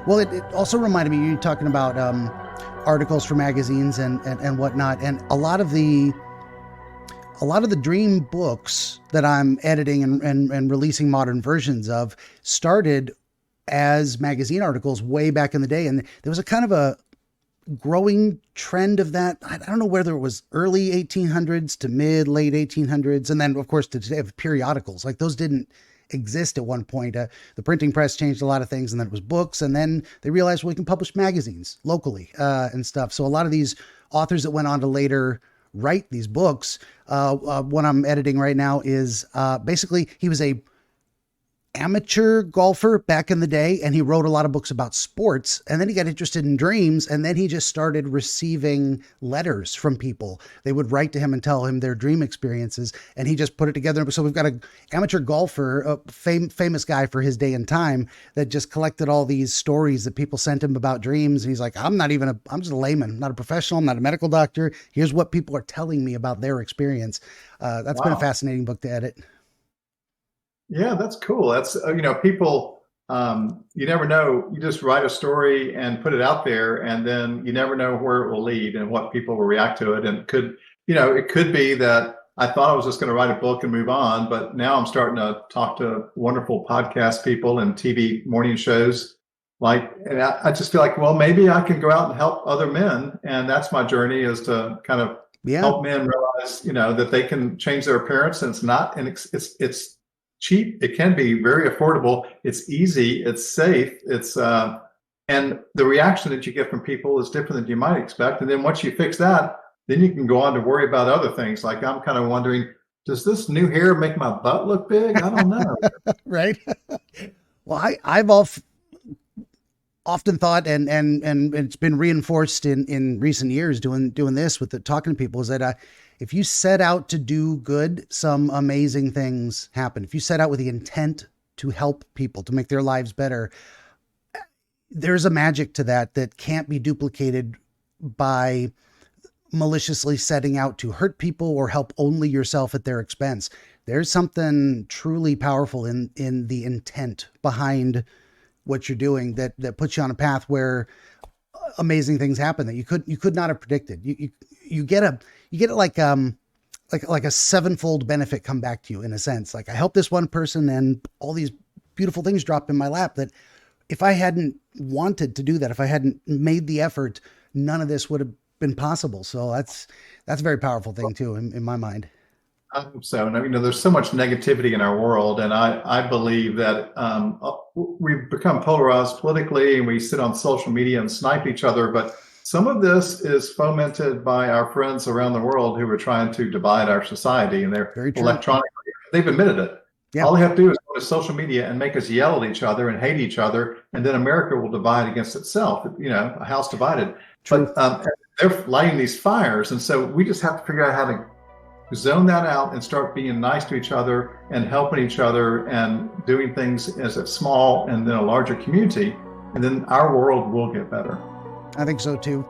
Well, it also reminded me, you talking about articles for magazines and whatnot, and a lot of the dream books that I'm editing and releasing modern versions of started as magazine articles way back in the day. And there was a kind of a growing trend of that. I don't know whether it was early 1800s to late 1800s. And then, of course, to today, of periodicals. Like, those didn't exist at one point. The printing press changed a lot of things, and then it was books. And then they realized, well, we can publish magazines locally and stuff. So a lot of these authors that went on to later write these books, what I'm editing right now is basically, he was a amateur golfer back in the day, and he wrote a lot of books about sports, and then he got interested in dreams, and then he just started receiving letters from people. They would write to him and tell him their dream experiences, and he just put it together. So we've got an amateur golfer, a famous guy for his day and time, that just collected all these stories that people sent him about dreams, and he's like, I'm just a layman, not a professional, I'm not a medical doctor. Here's what people are telling me about their experience. That's been a fascinating book to edit. Yeah, that's cool. That's, people, you never know. You just write a story and put it out there, and then you never know where it will lead and what people will react to it. And it could be that I thought I was just going to write a book and move on, but now I'm starting to talk to wonderful podcast people and TV morning shows. And I just feel like, well, maybe I can go out and help other men. And that's my journey, is to kind of help men realize, that they can change their appearance, and it's cheap. It can be very affordable. It's easy. It's safe. And the reaction that you get from people is different than you might expect. And then once you fix that, then you can go on to worry about other things. Like, I'm kind of wondering, does this new hair make my butt look big? I don't know. Right. Well, I've often thought, and it's been reinforced in recent years doing this with talking to people, is that if you set out to do good, some amazing things happen. If you set out with the intent to help people, to make their lives better, there's a magic to that can't be duplicated by maliciously setting out to hurt people or help only yourself at their expense. There's something truly powerful in the intent behind what you're doing that puts you on a path where amazing things happen that you could not have predicted. You get it like a sevenfold benefit come back to you, in a sense. Like, I helped this one person and all these beautiful things drop in my lap that if I hadn't wanted to do that, if I hadn't made the effort, none of this would have been possible. So that's a very powerful thing too, in my mind. I hope so. And there's so much negativity in our world, and I believe that we've become polarized politically, and we sit on social media and snipe each other. But some of this is fomented by our friends around the world who are trying to divide our society, and they're electronically. They've admitted it. Yeah. All they have to do is go to social media and make us yell at each other and hate each other, and then America will divide against itself. A house divided. True. But they're lighting these fires, and so we just have to figure out how to zone that out and start being nice to each other and helping each other and doing things as a small and then a larger community, and then our world will get better. I think so too.